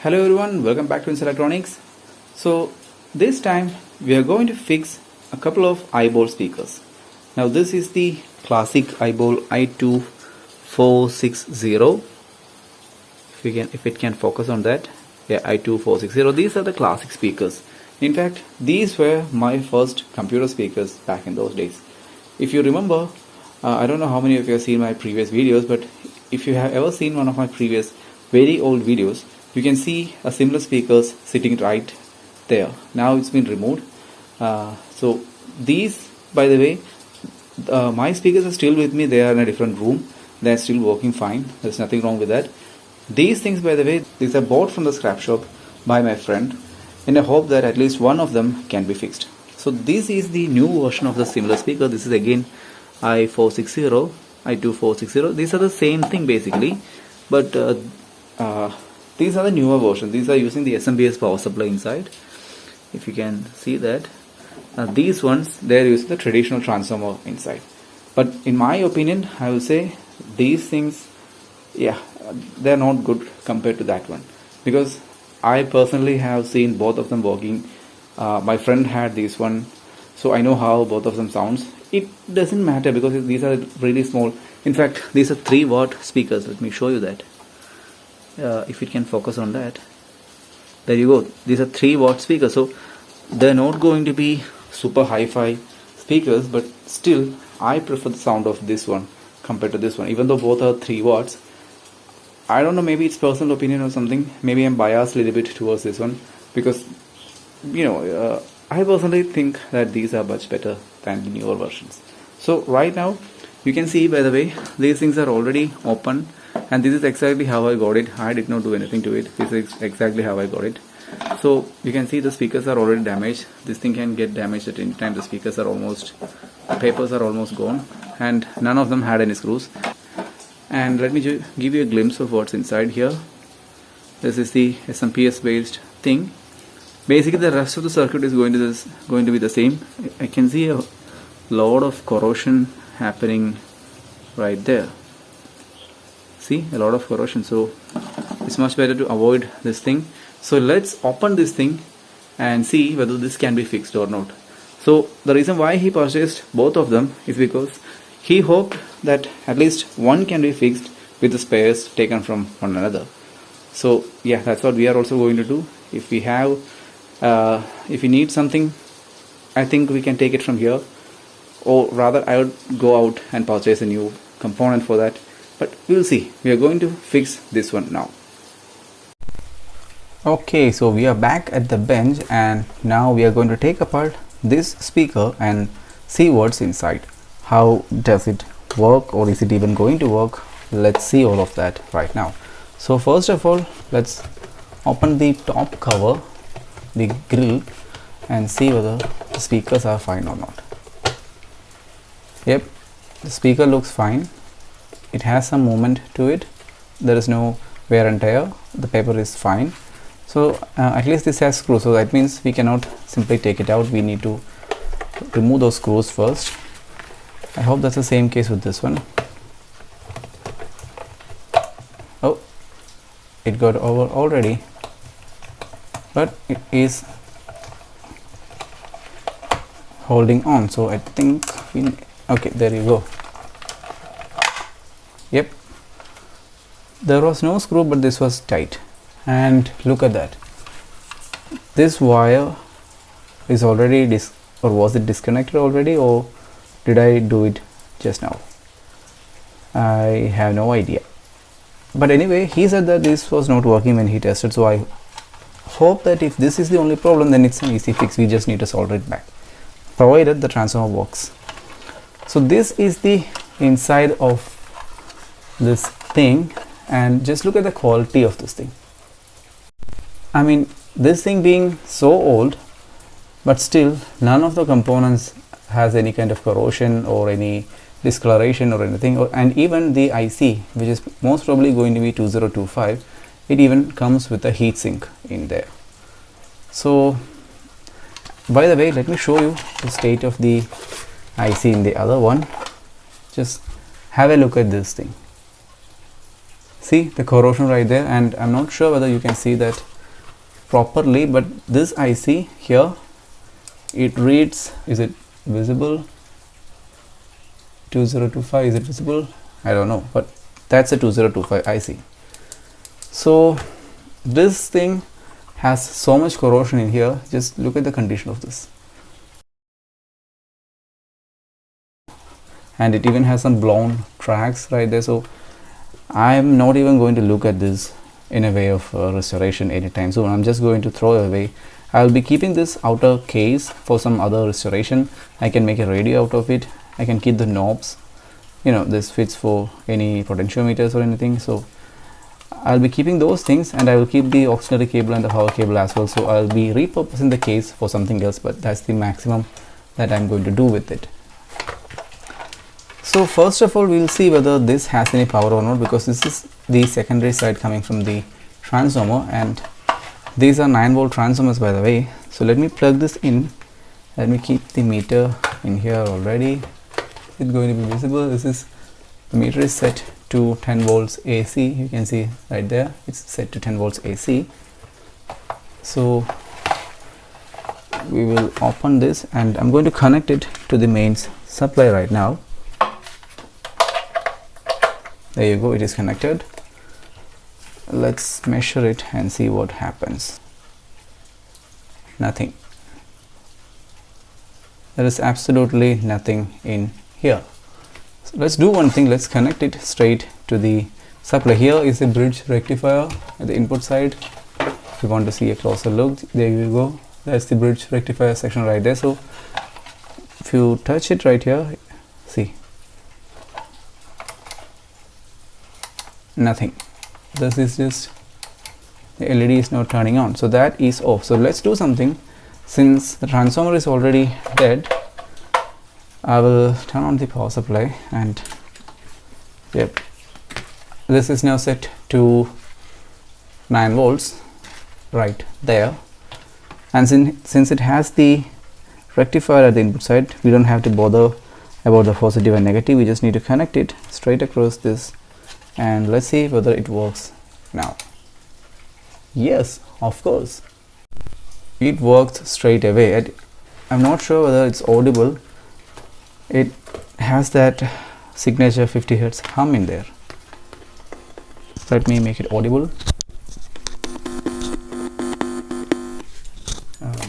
Hello everyone, welcome back to Inside Electronics. So this time we are going to fix a couple of Iball speakers. Now this is the classic Iball i2-460. If it can focus on that, yeah, i2-460. These are the classic speakers. In fact, these were my first computer speakers back in those days. If you remember, I don't know how many of you have seen my previous videos, but if you have ever seen one of my previous very old videos, you can see a similar speakers sitting right there. Now it's been removed. So these, by the way, my speakers are still with me. They are in a different room. They are still working fine. There's nothing wrong with that. These things, by the way, these are bought from the scrap shop by my friend in a hope that at least one of them can be fixed. So this is the new version of the similar speaker. This is again i2-460. These are the same thing basically, but these are the newer version. These are using the SMPS power supply inside. If you can see that, these ones, they're using the traditional transformer inside. But in my opinion, I will say these things, yeah, they're not good compared to that one, because I personally have seen both of them working. My friend had this one, so I know how both of them sounds. It doesn't matter because these are really small. In fact, these are 3-watt speakers. Let me show you that. If it can focus on that, there you go. These are 3-watt speakers, so they're not going to be super hi-fi speakers, but still I prefer the sound of this one compared to this one, even though both are 3 watts. I don't know, maybe it's personal opinion or something. Maybe I'm biased a little bit towards this one because, you know, I personally think that these are much better than the newer versions. So right now you can see, by the way, these things are already open, and this is exactly how I got it. I did not do anything to it. This is exactly how I got it. So you can see the speakers are already damaged. This thing can get damaged at any time. The speakers are almost, papers are almost gone, and none of them had any screws. And let me give you a glimpse of what's inside here. This is the SMPS based thing. Basically the rest of the circuit is going to be the same. I can see a lot of corrosion happening right there. See, a lot of corrosion, so it's much better to avoid this thing. So let's open this thing and see whether this can be fixed or not. So the reason why he purchased both of them is because he hoped that at least one can be fixed with the spares taken from one another. So yeah, that's what we are also going to do. If we have if we need something, I think we can take it from here, or rather I would go out and purchase a new component for that. But we'll see. We are going to fix this one now. Okay, so we are back at the bench, and now we are going to take apart this speaker and see what's inside. How does it work, or is it even going to work? Let's see all of that right now. So first of all, let's open the top cover, the grill, and see whether the speakers are fine or not. Yep, the speaker looks fine. It has some movement to it. There is no wear and tear. The paper is fine. So at least this has screws, so that means we cannot simply take it out. We need to remove those screws first. I hope that's the same case with this one. Oh, it got over already, but it is holding on, so I think okay, there you go. Yep, there was no screw, but this was tight. And look at that, this wire is already or was it disconnected already, or did I do it just now? I have no idea. But anyway, he said that this was not working when he tested, so I hope that if this is the only problem, then it's an easy fix. We just need to solder it back, provided the transformer works. So this is the inside of this thing, and just look at the quality of this thing. I mean, this thing being so old, but still none of the components has any kind of corrosion or any discoloration or anything, and even the IC, which is most probably going to be 2025, it even comes with a heat sink in there. So by the way, let me show you the state of the IC in the other one. Just have a look at this thing. See the corrosion right there, and I'm not sure whether you can see that properly, but this IC here, it reads, is it visible? 2025, is it visible? I don't know, but that's a 2025 IC. So this thing has so much corrosion in here. Just look at the condition of this, and it even has some blown tracks right there. So I'm not even going to look at this in a way of restoration anytime soon. I'm just going to throw it away. I'll be keeping this outer case for some other restoration. I can make a radio out of it. I can keep the knobs, you know, this fits for any potentiometers or anything. So I'll be keeping those things, and I will keep the auxiliary cable and the power cable as well. So I'll be repurposing the case for something else, but that's the maximum that I'm going to do with it. So first of all, we'll see whether this has any power or not, because this is the secondary side coming from the transformer, and these are 9-volt transformers, by the way. So let me plug this in. Let me keep the meter in here already. It's going to be visible. This is, the meter is set to 10 volts AC. You can see right there, it's set to 10 volts AC. So we will open this, and I'm going to connect it to the mains supply right now. There you go, it is connected. Let's measure it and see what happens. Nothing. There is absolutely nothing in here. So let's do one thing. Let's connect it straight to the supply. Here is the bridge rectifier at the input side. If you want to see a closer look, there you go. That's the bridge rectifier section right there. So if you touch it right here, see, nothing. This is just, the LED is not turning on, so that is off. So let's do something. Since the transformer is already dead, I will turn on the power supply, and yep, this is now set to 9 volts right there. And since it has the rectifier at the input side, we don't have to bother about the positive and negative. We just need to connect it straight across this, and let's see whether it works now. Yes, of course, it worked straight away. I'm not sure whether it's audible. It has that signature 50 Hz hum in there. Let me make it audible.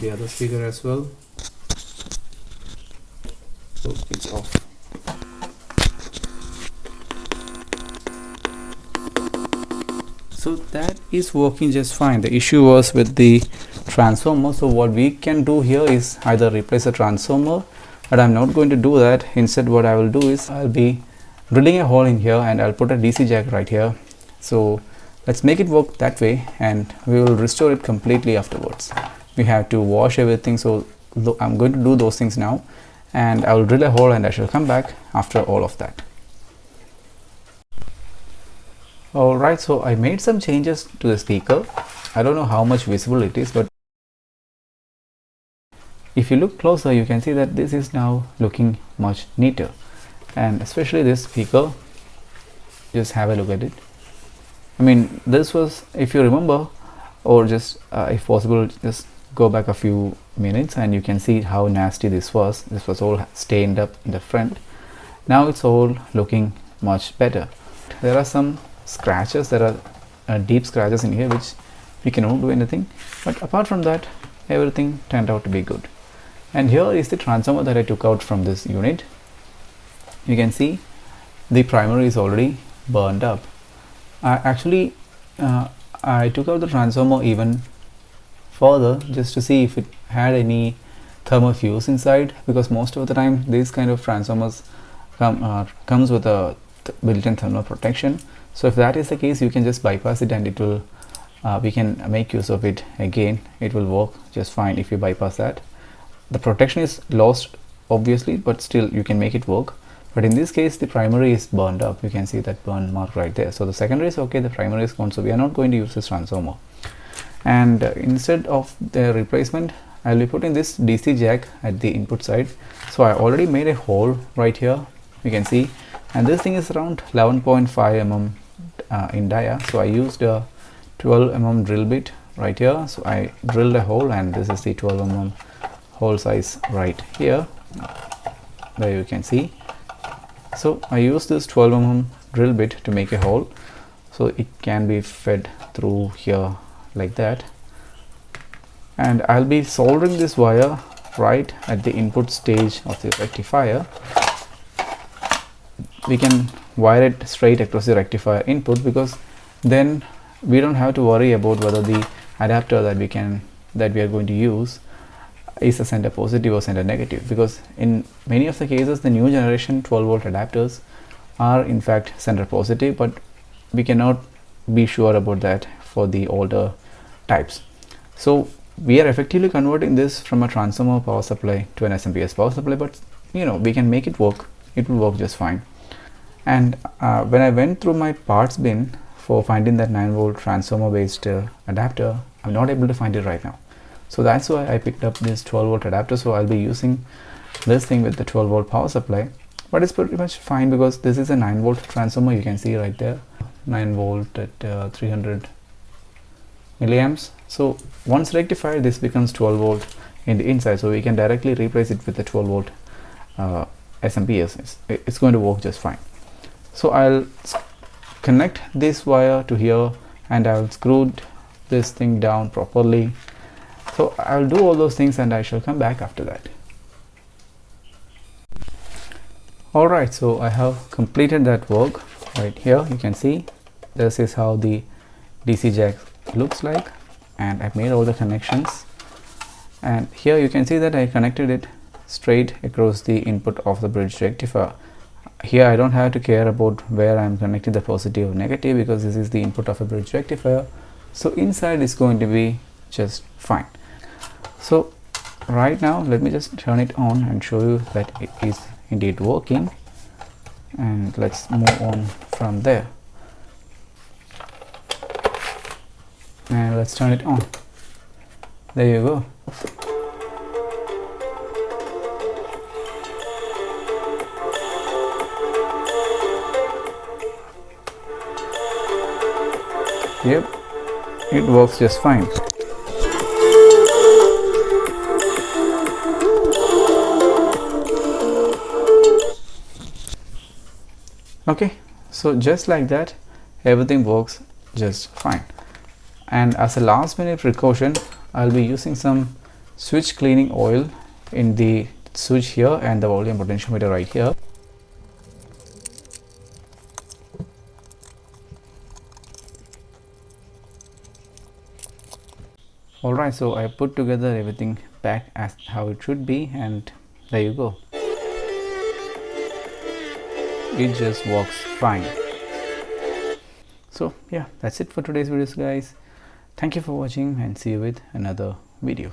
The other speaker as well. So it's off. So that is working just fine. The issue was with the transformer. So what we can do here is either replace the transformer, but I'm not going to do that. Instead, what I will do is I'll be drilling a hole in here, and I'll put a DC jack right here. So let's make it work that way, and we will restore it completely afterwards. We have to wash everything, so I'm going to do those things now, and I will drill a hole, and I shall come back after all of that. Alright, so I made some changes to the speaker. I don't know how much visible it is, but if you look closer, you can see that this is now looking much neater, and especially this speaker. Just have a look at it. I mean, this was, if you remember, or just if possible, just go back a few minutes and you can see how nasty this was. This was all stained up in the front. Now it's all looking much better. There are some scratches, there are deep scratches in here which we cannot do anything, but apart from that, everything turned out to be good. And here is the transformer that I took out from this unit. You can see the primary is already burned up. Actually, I took out the transformer even further just to see if it had any thermal fuse inside, because most of the time these kind of transformers comes with a built-in thermal protection. So if that is the case, you can just bypass it, and it will we can make use of it again. It will work just fine if you bypass that. The protection is lost obviously, but still you can make it work. But in this case, the primary is burned up. You can see that burn mark right there. So the secondary is okay, the primary is gone, so we are not going to use this transformer. And instead of the replacement, I'll be putting this DC jack at the input side. So I already made a hole right here, you can see, and this thing is around 11.5 mm in dia. So I used a 12 mm drill bit right here. So I drilled a hole, and this is the 12 mm hole size right here. There you can see. So I use this 12 mm drill bit to make a hole, so it can be fed through here like that. And I'll be soldering this wire right at the input stage of the rectifier. We can wire it straight across the rectifier input, because then we don't have to worry about whether the adapter that we are going to use is a center positive or center negative, because in many of the cases the new generation 12 volt adapters are in fact center positive, but we cannot be sure about that for the older types. So we are effectively converting this from a transformer power supply to an SMPS power supply, but we can make it work. It will work just fine. And when I went through my parts bin for finding that 9 volt transformer based adapter, I'm not able to find it right now. So that's why I picked up this 12 volt adapter. So I'll be using this thing with the 12 volt power supply, but it's pretty much fine because this is a 9 volt transformer. You can see right there, 9 volt at 300 milliamps. So once rectified, this becomes 12 volt in the inside, so we can directly replace it with the 12 volt SMPS. It's going to work just fine. So I'll connect this wire to here, and I'll screw this thing down properly. So I'll do all those things and I shall come back after that. Alright, so I have completed that work. Right here you can see this is how the DC jack looks like, and I've made all the connections. And here you can see that I connected it straight across the input of the bridge rectifier. Here I don't have to care about where I'm connecting the positive or negative, because this is the input of a bridge rectifier. So inside is going to be just fine. So right now let me just turn it on and show you that it is indeed working, and let's move on from there. And let's turn it on. There you go. Yep, it works just fine. Okay, so just like that, everything works just fine. And as a last minute precaution, I'll be using some switch cleaning oil in the switch here and the volume potentiometer right here. Alright, so I put together everything back as how it should be, and there you go. It just works fine. So yeah, that's it for today's videos guys. Thank you for watching, and see you with another video.